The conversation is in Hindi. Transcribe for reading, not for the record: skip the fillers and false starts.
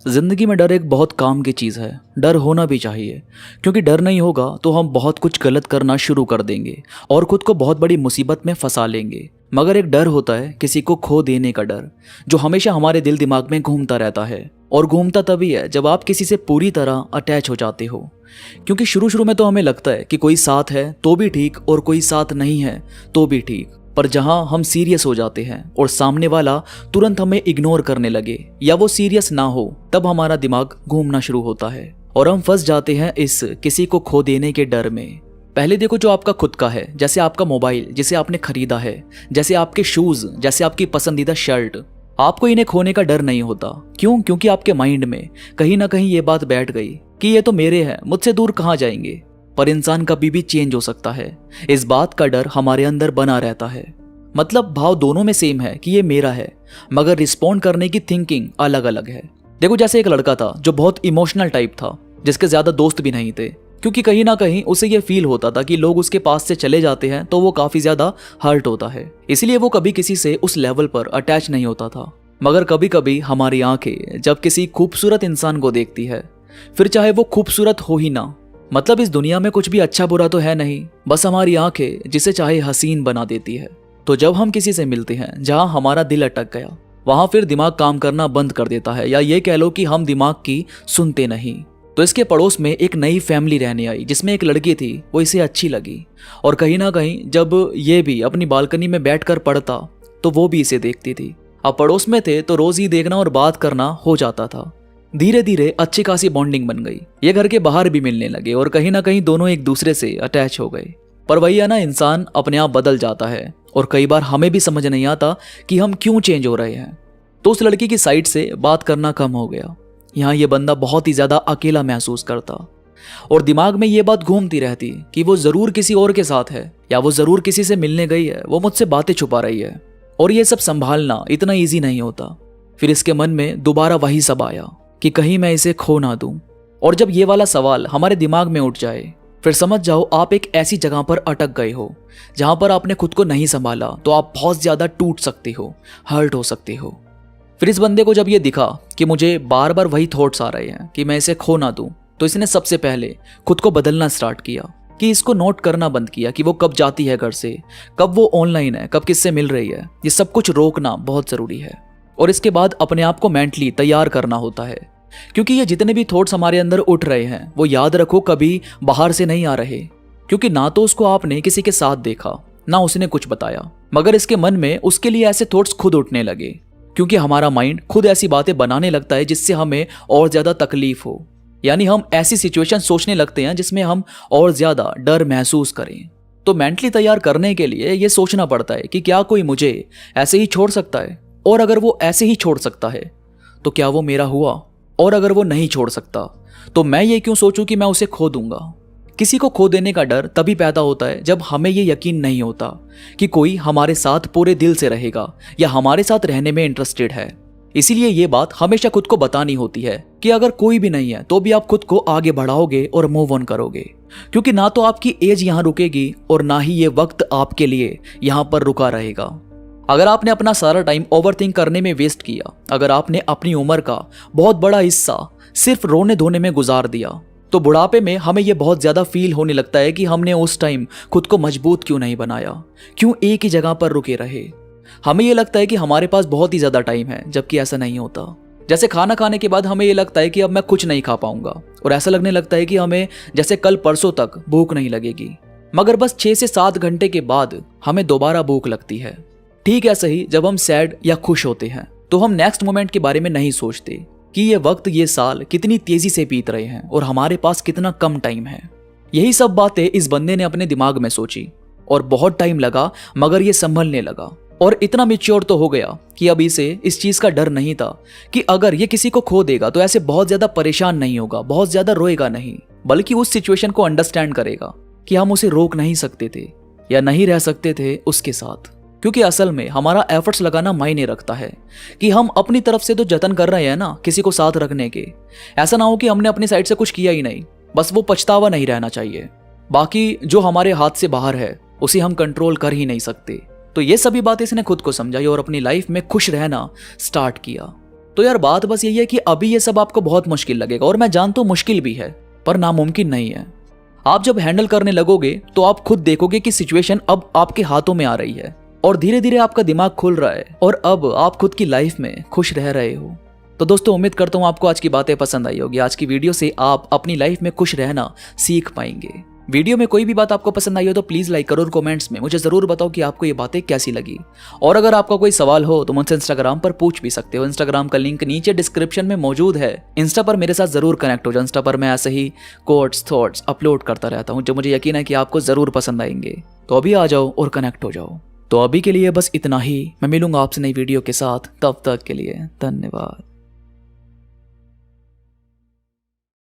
जिंदगी में डर एक बहुत काम की चीज़ है। डर होना भी चाहिए, क्योंकि डर नहीं होगा तो हम बहुत कुछ गलत करना शुरू कर देंगे और खुद को बहुत बड़ी मुसीबत में फंसा लेंगे। मगर एक डर होता है किसी को खो देने का डर, जो हमेशा हमारे दिल दिमाग में घूमता रहता है। और घूमता तभी है जब आप किसी से पूरी तरह अटैच हो जाते हो। क्योंकि शुरू शुरू में तो हमें लगता है कि कोई साथ है तो भी ठीक और कोई साथ नहीं है तो भी ठीक। पर जहां हम सीरियस हो जाते हैं और सामने वाला तुरंत हमें इग्नोर करने लगे या वो सीरियस ना हो, तब हमारा दिमाग घूमना शुरू होता है और हम फंस जाते हैं इस किसी को खो देने के डर में। पहले देखो, जो आपका खुद का है, जैसे आपका मोबाइल जिसे आपने खरीदा है, जैसे आपके शूज, जैसे आपकी पसंदीदा शर्ट, आपको इन्हें खोने का डर नहीं होता। क्यों? क्योंकि आपके माइंड में कहीं ना कहीं ये बात बैठ गई कि ये तो मेरे हैं, मुझसे दूर कहाँ जाएंगे। पर इंसान कभी भी चेंज हो सकता है, इस बात का डर हमारे अंदर बना रहता है। मतलब भाव दोनों में सेम है कि ये मेरा है, मगर रिस्पॉन्ड करने की थिंकिंग अलग अलग है। देखो, जैसे एक लड़का था जो बहुत इमोशनल टाइप था, जिसके ज्यादा दोस्त भी नहीं थे, क्योंकि कहीं ना कहीं उसे ये फील होता था कि लोग उसके पास से चले जाते हैं तो वो काफी ज्यादा हर्ट होता है। इसलिए वो कभी किसी से उस लेवल पर अटैच नहीं होता था। मगर कभी कभी हमारी आंखें जब किसी खूबसूरत इंसान को देखती है, फिर चाहे वो खूबसूरत हो ही ना, मतलब इस दुनिया में कुछ भी अच्छा बुरा तो है नहीं, बस हमारी आंखें जिसे चाहे हसीन बना देती है। तो जब हम किसी से मिलते हैं जहां हमारा दिल अटक गया, वहां फिर दिमाग काम करना बंद कर देता है, या ये कह लो कि हम दिमाग की सुनते नहीं। तो इसके पड़ोस में एक नई फैमिली रहने आई जिसमें एक लड़की थी, वो इसे अच्छी लगी। और कहीं ना कहीं जब ये भी अपनी बालकनी में बैठकर पढ़ता तो वो भी इसे देखती थी। अब पड़ोस में थे तो रोज ही देखना और बात करना हो जाता था। धीरे धीरे अच्छी खासी बॉन्डिंग बन गई, ये घर के बाहर भी मिलने लगे और कहीं ना कहीं दोनों एक दूसरे से अटैच हो गए। पर वही है ना, इंसान अपने आप बदल जाता है और कई बार हमें भी समझ नहीं आता कि हम क्यों चेंज हो रहे हैं। तो उस लड़की की साइड से बात करना कम हो गया। यहाँ ये बंदा बहुत ही ज्यादा अकेला महसूस करता और दिमाग में ये बात घूमती रहती कि वो जरूर किसी और के साथ है, या वो जरूर किसी से मिलने गई है, वो मुझसे बातें छुपा रही है। और ये सब संभालना इतना ईजी नहीं होता। फिर इसके मन में दोबारा वही सब आया कि कहीं मैं इसे खो ना दूं। और जब ये वाला सवाल हमारे दिमाग में उठ जाए, फिर समझ जाओ आप एक ऐसी जगह पर अटक गए हो जहां पर आपने खुद को नहीं संभाला तो आप बहुत ज्यादा टूट सकते हो, हर्ट हो सकते हो। फिर इस बंदे को जब ये दिखा कि मुझे बार बार वही थॉट्स आ रहे हैं कि मैं इसे खो ना दूं, तो इसने सबसे पहले खुद को बदलना स्टार्ट किया, कि इसको नोट करना बंद किया कि वो कब जाती है घर से, कब वो ऑनलाइन है, कब किससे मिल रही है। ये सब कुछ रोकना बहुत जरूरी है। और इसके बाद अपने आप को मेंटली तैयार करना होता है, क्योंकि ये जितने भी थॉट्स हमारे अंदर उठ रहे हैं, वो याद रखो कभी बाहर से नहीं आ रहे। क्योंकि ना तो उसको आपने किसी के साथ देखा, ना उसने कुछ बताया, मगर इसके मन में उसके लिए ऐसे थॉट्स खुद उठने लगे। क्योंकि हमारा माइंड खुद ऐसी बातें बनाने लगता है जिससे हमें और ज्यादा तकलीफ हो, यानी हम ऐसी सिचुएशन सोचने लगते हैं जिसमें हम और ज्यादा डर महसूस करें। तो मेंटली तैयार करने के लिए ये सोचना पड़ता है कि क्या कोई मुझे ऐसे ही छोड़ सकता है, और अगर वो ऐसे ही छोड़ सकता है तो क्या वो मेरा हुआ, और अगर वो नहीं छोड़ सकता तो मैं ये क्यों सोचूं कि मैं उसे खो दूंगा। किसी को खो देने का डर तभी पैदा होता है जब हमें ये यकीन नहीं होता कि कोई हमारे साथ पूरे दिल से रहेगा या हमारे साथ रहने में इंटरेस्टेड है। इसीलिए ये बात हमेशा खुद को बतानी होती है कि अगर कोई भी नहीं है तो भी आप खुद को आगे बढ़ाओगे और मूव ऑन करोगे। क्योंकि ना तो आपकी एज यहाँ रुकेगी और ना ही ये वक्त आपके लिए यहाँ पर रुका रहेगा। अगर आपने अपना सारा टाइम ओवरथिंक करने में वेस्ट किया, अगर आपने अपनी उम्र का बहुत बड़ा हिस्सा सिर्फ रोने धोने में गुजार दिया, तो बुढ़ापे में हमें यह बहुत ज्यादा फील होने लगता है कि हमने उस टाइम खुद को मजबूत क्यों नहीं बनाया, क्यों एक ही जगह पर रुके रहे। हमें यह लगता है कि हमारे पास बहुत ही ज्यादा टाइम है, जबकि ऐसा नहीं होता। जैसे खाना खाने के बाद हमें यह लगता है कि अब मैं कुछ नहीं खा पाऊंगा, और ऐसा लगने लगता है कि हमें जैसे कल परसों तक भूख नहीं लगेगी, मगर बस 6 से 7 घंटे के बाद हमें दोबारा भूख लगती है। ठीक ऐसा ही जब हम सैड या खुश होते हैं तो हम नेक्स्ट मोमेंट के बारे में नहीं सोचते कि ये वक्त, ये साल कितनी तेजी से बीत रहे हैं और हमारे पास कितना कम टाइम है। यही सब बातें इस बंदे ने अपने दिमाग में सोची और बहुत टाइम लगा, मगर ये संभलने लगा और इतना मैच्योर तो हो गया कि अब इसे इस चीज का डर नहीं था कि अगर ये किसी को खो देगा तो ऐसे बहुत ज्यादा परेशान नहीं होगा, बहुत ज्यादा रोएगा नहीं, बल्कि उस सिचुएशन को अंडरस्टैंड करेगा कि हम उसे रोक नहीं सकते थे या नहीं रह सकते थे उसके साथ। क्योंकि असल में हमारा एफर्ट्स लगाना मायने रखता है कि हम अपनी तरफ से तो जतन कर रहे हैं ना किसी को साथ रखने के। ऐसा ना हो कि हमने अपनी साइड से कुछ किया ही नहीं, बस वो पछतावा नहीं रहना चाहिए। बाकी जो हमारे हाथ से बाहर है उसे हम कंट्रोल कर ही नहीं सकते। तो ये सभी बातें इसने खुद को समझाई और अपनी लाइफ में खुश रहना स्टार्ट किया। तो तो यार बात बस यही है कि अभी ये सब आपको बहुत मुश्किल लगेगा, और मैं जानता हूं मुश्किल भी है, पर नामुमकिन नहीं है। आप जब हैंडल करने लगोगे तो आप खुद देखोगे कि सिचुएशन अब आपके हाथों में आ रही है, और धीरे धीरे आपका दिमाग खुल रहा है, और अब आप खुद की लाइफ में खुश रह रहे हो। तो दोस्तों, उम्मीद करता हूँ आपको आज की बातें पसंद आई होगी। आज की वीडियो से आप अपनी लाइफ में खुश रहना सीख पाएंगे। वीडियो में कोई भी बात आपको पसंद आई हो तो प्लीज़ लाइक करो और कमेंट्स में मुझे ज़रूर बताओ कि आपको ये बातें कैसी लगी। और अगर आपका कोई सवाल हो तो मुझसे इंस्टाग्राम पर पूछ भी सकते हो। इंस्टाग्राम का लिंक नीचे डिस्क्रिप्शन में मौजूद है। इंस्टा पर मेरे साथ ज़रूर कनेक्ट हो जाओ। इंस्टा पर मैं ऐसे ही कोट्स थॉट्स अपलोड करता रहता हूँ, जो मुझे यकीन है कि आपको ज़रूर पसंद आएंगे। तो अभी आ जाओ और कनेक्ट हो जाओ। तो अभी के लिए बस इतना ही। मैं मिलूंगा आपसे नई वीडियो के साथ। तब तक के लिए धन्यवाद।